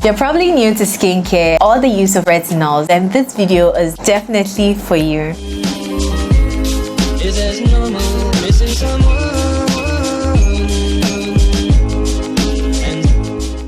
You're probably new to skincare or the use of retinols, and this video is definitely for you.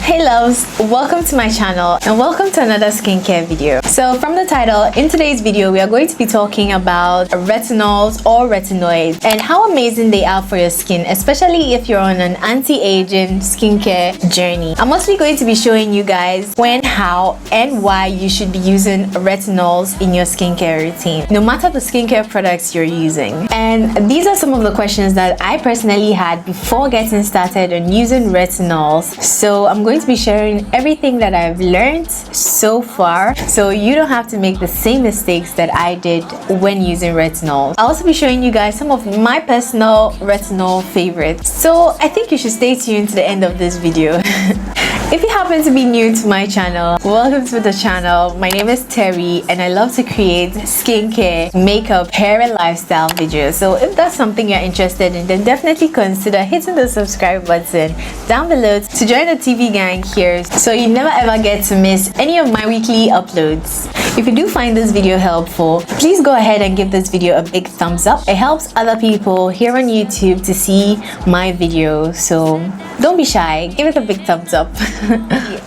Hey loves, welcome to my channel and welcome to another skincare video. So from the title, in today's video we are going to be talking about retinols or retinoids and how amazing they are for your skin, especially if you're on an anti-aging skincare journey. I'm mostly going to be showing you guys when, how and why you should be using retinols in your skincare routine, no matter the skincare products you're using. And these are some of the questions that I personally had before getting started on using retinols. So I'm going to be sharing everything that I've learned so far, so you don't have to make the same mistakes that I did when using retinols. I'll also be showing you guys some of my personal retinol favorites, so I think you should stay tuned to the end of this video. If you happen to be new to my channel, welcome to the channel. My name is Terry and I love to create skincare, makeup, hair and lifestyle videos. So if that's something you're interested in, then definitely consider hitting the subscribe button down below to join the TV gang here, so you never ever get to miss any of my weekly uploads. If you do find this video helpful, please go ahead and give this video a big thumbs up. It helps other people here on YouTube to see my videos, so don't be shy, give it a big thumbs up.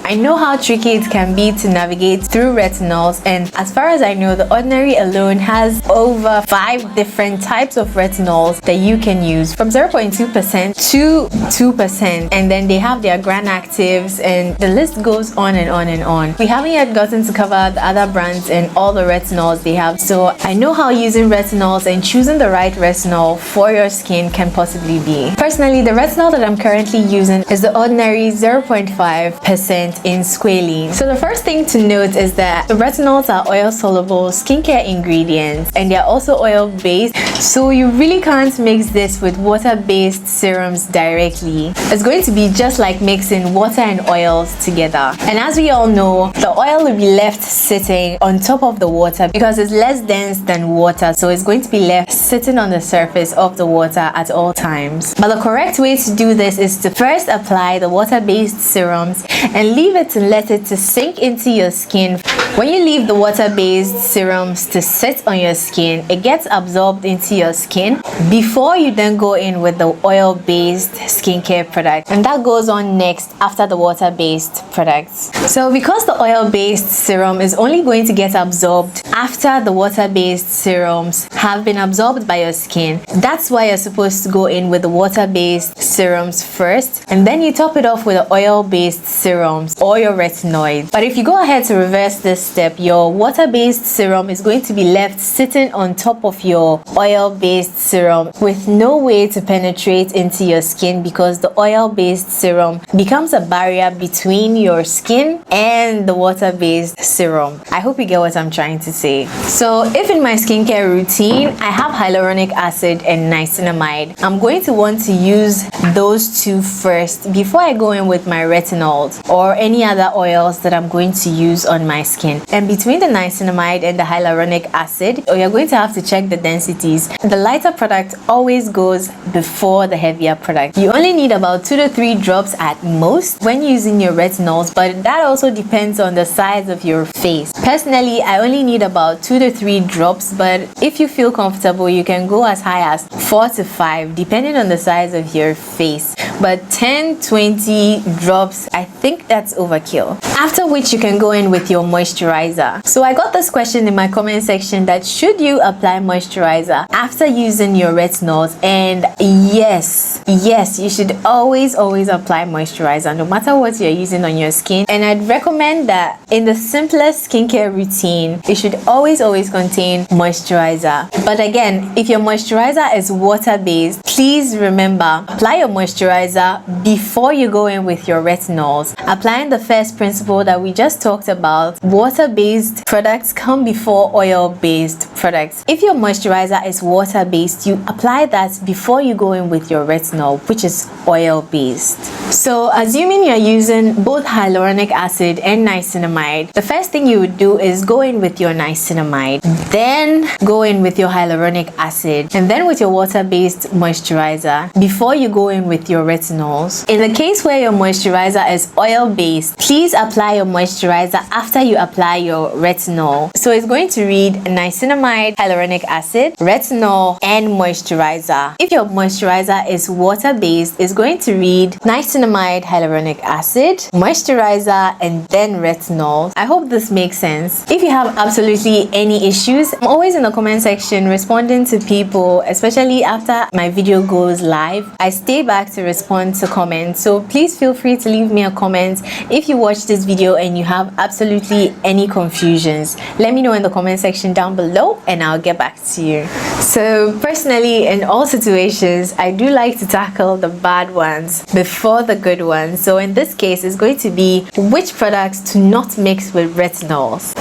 I know how tricky it can be to navigate through retinols, and as far as I know, The Ordinary alone has over 5 different types of retinols that you can use, from 0.2% to 2%, and then they have their grand actives, and the list goes on and on and on. We haven't yet gotten to cover the other brands and all the retinols they have, so I know how using retinols and choosing the right retinol for your skin can possibly be. Personally, the retinol that I'm currently using is The Ordinary 0.5% in squalene. So the first thing to note is that the retinols are oil soluble skincare ingredients and they're also oil based, so you really can't mix this with water based serums directly. It's going to be just like mixing water and oils together, and as we all know, the oil will be left sitting on top of the water because it's less dense than water, so it's going to be left sitting on the surface of the water at all times. But the correct way to do this is to first apply the water based serums and leave it and let it to sink into your skin. When you leave the water-based serums to sit on your skin, it gets absorbed into your skin before you then go in with the oil-based skincare product, and that goes on next after the water-based products. So because the oil-based serum is only going to get absorbed after the water-based serums have been absorbed by your skin, that's why you're supposed to go in with the water-based serums first, and then you top it off with the oil-based serums or your retinoids. But if you go ahead to reverse this step, your water-based serum is going to be left sitting on top of your oil-based serum with no way to penetrate into your skin, because the oil-based serum becomes a barrier between your skin and the water-based serum. I hope you get what I'm trying to say. So if in my skincare routine I have hyaluronic acid and niacinamide, I'm going to want to use those two first before I go in with my retinols or any other oils that I'm going to use on my skin. And between the niacinamide and the hyaluronic acid, you're going to have to check the densities. The lighter product always goes before the heavier product. You only need about 2 to 3 drops at most when using your retinols, but that also depends on the size of your face. Personally, I only need about 2 to 3 drops, but if you feel comfortable, you can go as high as 4 to 5 depending on the size of your face. But 10-20 drops, I think that's overkill. After which you can go in with your moisturizer. So I got this question in my comment section that should you apply moisturizer after using your retinols, and yes, you should always apply moisturizer no matter what you're using on your skin. And I'd recommend that in the simplest skincare routine, it should always contain moisturizer. But again, if your moisturizer is water based, please remember, apply your moisturizer before you go in with your retinols, applying the first principle that we just talked about. Water-based products come before oil-based products. If your moisturizer is water-based, you apply that before you go in with your retinol, which is oil-based. So assuming you're using both hyaluronic acid and niacinamide, the first thing you would do is go in with your niacinamide, then go in with your hyaluronic acid, and then with your water-based moisturizer before you go in with your retinols. In the case where your moisturizer is oil-based, please apply your moisturizer after you apply your retinol. So it's going to read niacinamide, hyaluronic acid, retinol, and moisturizer. If your moisturizer is water-based, it's going to read niacinamide, hyaluronic acid, moisturizer, and then retinol. I hope this makes sense. If you have absolutely any issues, I'm always in the comment section responding to people, especially after my video goes live. I stay back to respond to comments, so please feel free to leave me a comment if you watch this video and you have absolutely any confusions. Let me know in the comment section down below and I'll get back to you. So personally, in all situations, I do like to tackle the bad ones before the good ones. So in this case, it's going to be which products to not mix with retinols.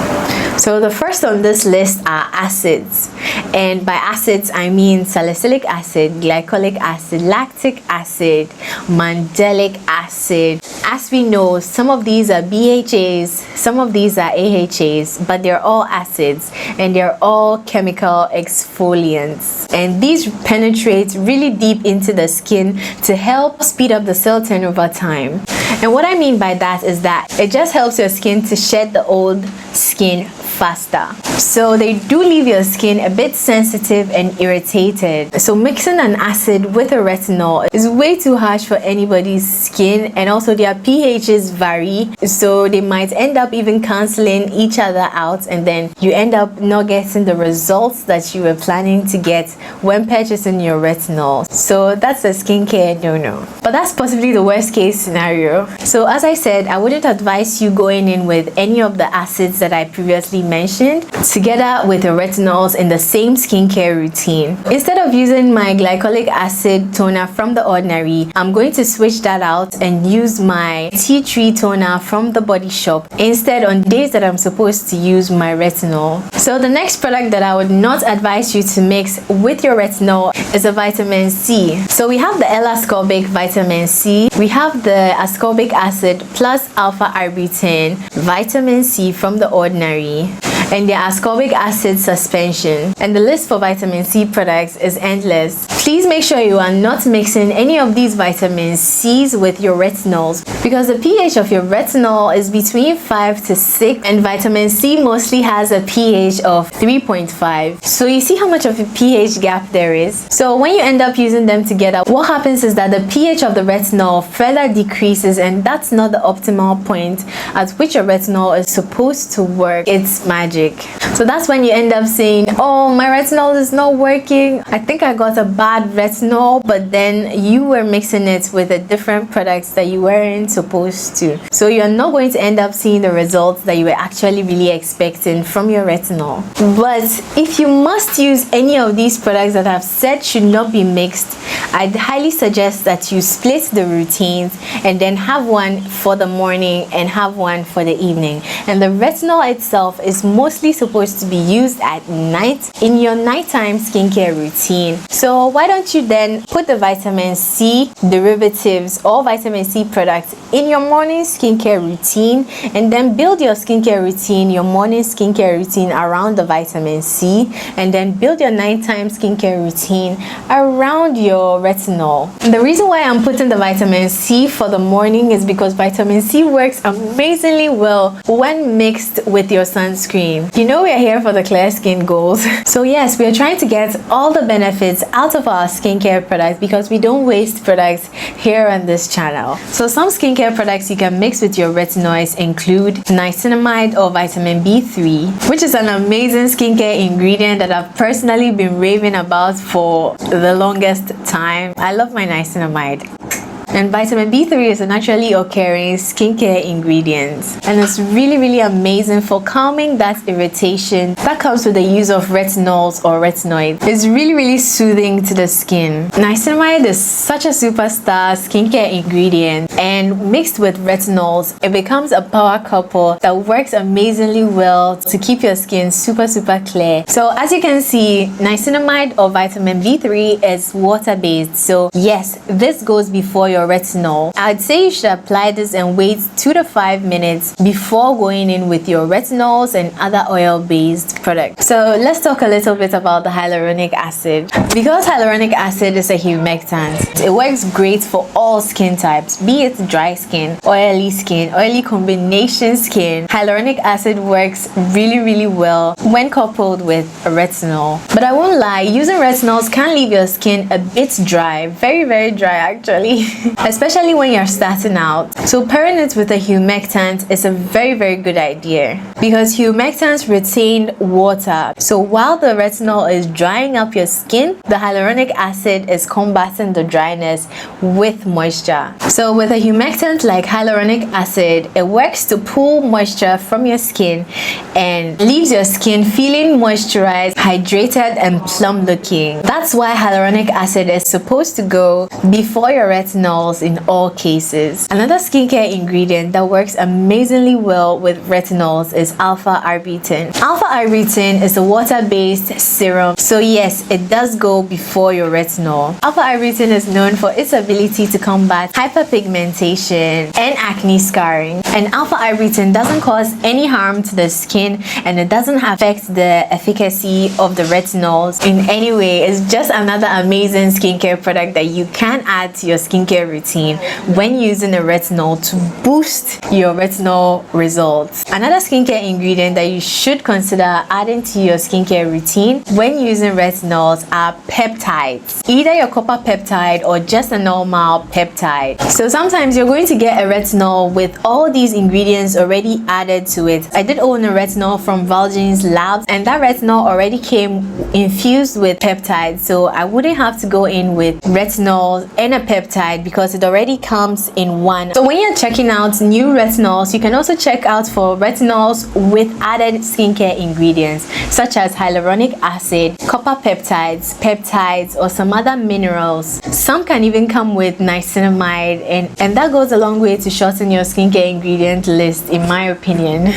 So the first on this list are acids, and by acids I mean salicylic acid, glycolic acid, lactic acid, mandelic acid. As we know, some of these are BHAs, some of these are AHAs, but they're all acids and they're all chemical exfoliants, and these penetrate really deep into the skin to help speed up the cell turnover time. And what I mean by that is that it just helps your skin to shed the old skin faster. So they do leave your skin a bit sensitive and irritated. So mixing an acid with a retinol is way too harsh for anybody's skin, and also their pHs vary, so they might end up even canceling each other out, and then you end up not getting the results that you were planning to get when purchasing your retinol. So that's a skincare no-no. But that's possibly the worst case scenario. So as I said, I wouldn't advise you going in with any of the acids that I previously mentioned together with the retinols in the same skincare routine. Instead of using my glycolic acid toner from The Ordinary, I'm going to switch that out and use my tea tree toner from The Body Shop instead on days that I'm supposed to use my retinol. So the next product that I would not advise you to mix with your retinol is a vitamin C. So we have the L-ascorbic vitamin C, we have the ascorbic acid plus alpha-arbutin vitamin C from The Ordinary, and the ascorbic acid suspension. And the list for vitamin C products is endless. Please make sure you are not mixing any of these vitamin C's with your retinols, because the pH of your retinol is between 5 to 6 and vitamin C mostly has a pH of 3.5. So you see how much of a pH gap there is. So when you end up using them together, what happens is that the pH of the retinol further decreases, and that's not the optimal point at which your retinol is supposed to work its magic. So that's when you end up saying, oh, my retinol is not working, I think I got a bad retinol, but then you were mixing it with a different products that you weren't supposed to. So you're not going to end up seeing the results that you were actually really expecting from your retinol. But if you must use any of these products that I've said should not be mixed, I'd highly suggest that you split the routines and then have one for the morning and have one for the evening. And the retinol itself is mostly supposed to be used at night in your nighttime skincare routine. So why don't you then put the vitamin C derivatives or vitamin C products in your morning skincare routine, and then build your skincare routine, your morning skincare routine around the vitamin C, and then build your nighttime skincare routine around your retinol. The reason why I'm putting the vitamin C for the morning is because vitamin C works amazingly well when mixed with your sunscreen. You know, we are here for the clear skin goals. So yes, we are trying to get all the benefits out of our skincare products because we don't waste products here on this channel. So some skincare products you can mix with your retinoids include niacinamide or vitamin B3, which is an amazing skincare ingredient that I've personally been raving about for the longest time. I love my niacinamide. And vitamin B3 is a naturally occurring skincare ingredient, and it's really amazing for calming that irritation that comes with the use of retinols or retinoids. It's really soothing to the skin. Niacinamide is such a superstar skincare ingredient, and mixed with retinols, it becomes a power couple that works amazingly well to keep your skin super clear. So as you can see, niacinamide or vitamin B3 is water-based, so yes, this goes before your retinol. I'd say you should apply this and wait 2 to 5 minutes before going in with your retinols and other oil-based products. So let's talk a little bit about the hyaluronic acid. Because hyaluronic acid is a humectant, it works great for all skin types, be it dry skin, oily combination skin. Hyaluronic acid works really well when coupled with a retinol. But I won't lie, using retinols can leave your skin a bit dry, very dry actually, especially when you're starting out. So pairing it with a humectant is a very good idea, because humectants retain water. So while the retinol is drying up your skin, the hyaluronic acid is combating the dryness with moisture. So with a humectant like hyaluronic acid, it works to pull moisture from your skin and leaves your skin feeling moisturized, hydrated, and plump looking. That's why hyaluronic acid is supposed to go before your retinols in all cases. Another skincare ingredient that works amazingly well with retinols is alpha-arbutin. Alpha-arbutin is a water-based serum, so yes, it does go before your retinol. Alpha-arbutin is known for its ability to combat hyperpigmentation and acne scarring, and alpha-arbutin doesn't cause any harm to the skin, and it doesn't affect the efficacy of the retinols in any way. It's just another amazing skincare product that you can add to your skincare routine when using a retinol to boost your retinol results. Another skincare ingredient that you should consider adding to your skincare routine when using retinols are peptides, either your copper peptide or just a normal peptide. So sometimes you're going to get a retinol with all these ingredients already added to it. I did own a retinol from Valgyn's Labs, and that retinol already came infused with peptides, so I wouldn't have to go in with retinol and a peptide because it already comes in one. So when you're checking out new retinols, you can also check out for retinols with added skincare ingredients such as hyaluronic acid, copper peptides, or some other minerals. Some can even come with niacinamide, and that goes a long way to shorten your skincare ingredient list, in my opinion.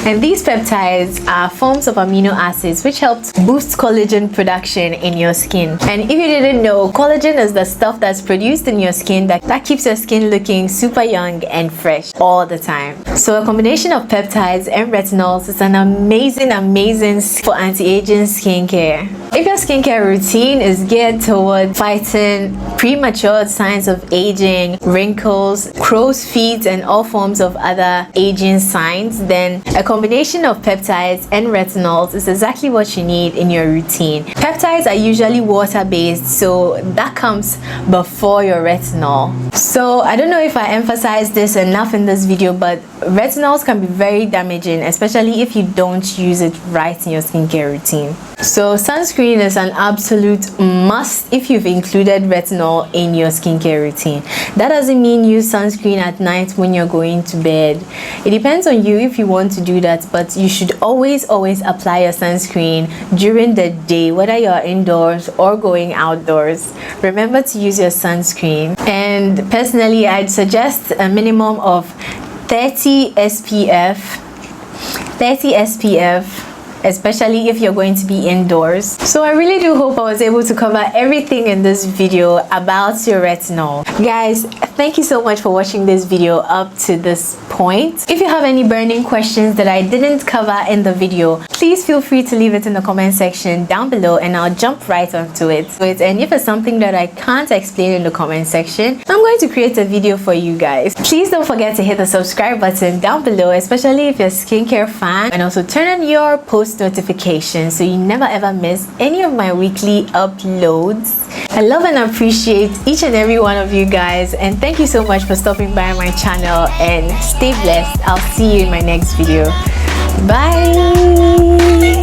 And these peptides are forms of amino acids which help boost collagen production in your skin. And if you didn't know, collagen is the stuff that's produced in your skin that keeps your skin looking super young and fresh all the time. So a combination of peptides and retinols is an amazing for anti-aging skincare. If your skincare routine is geared towards fighting premature signs of aging, wrinkles, crow's feet, and all forms of other aging signs, then a combination of peptides and retinols is exactly what you need in your routine. Peptides are usually water-based, so that comes before your retinol. So I don't know if I emphasized this enough in this video, but retinols can be very damaging, especially if you don't use it right in your skincare routine. So sunscreen is an absolute must if you've included retinol in your skincare routine. That doesn't mean use sunscreen at night when you're going to bed. It depends on you if you want to do that, but you should always apply your sunscreen during the day, whether you're indoors or going outdoors. Remember to use your sunscreen. And personally, I'd suggest a minimum of 30 SPF, especially if you're going to be indoors. So I really do hope I was able to cover everything in this video about your retinol. Guys, thank you so much for watching this video up to this point. If you have any burning questions that I didn't cover in the video, please feel free to leave it in the comment section down below and I'll jump right onto it. And if it's something that I can't explain in the comment section, I'm going to create a video for you guys. Please don't forget to hit the subscribe button down below, especially if you're a skincare fan, and also turn on your post notifications so you never ever miss any of my weekly uploads. I love and appreciate each and every one of you guys, and thank you so much for stopping by my channel, and stay blessed. I'll see you in my next video. Bye.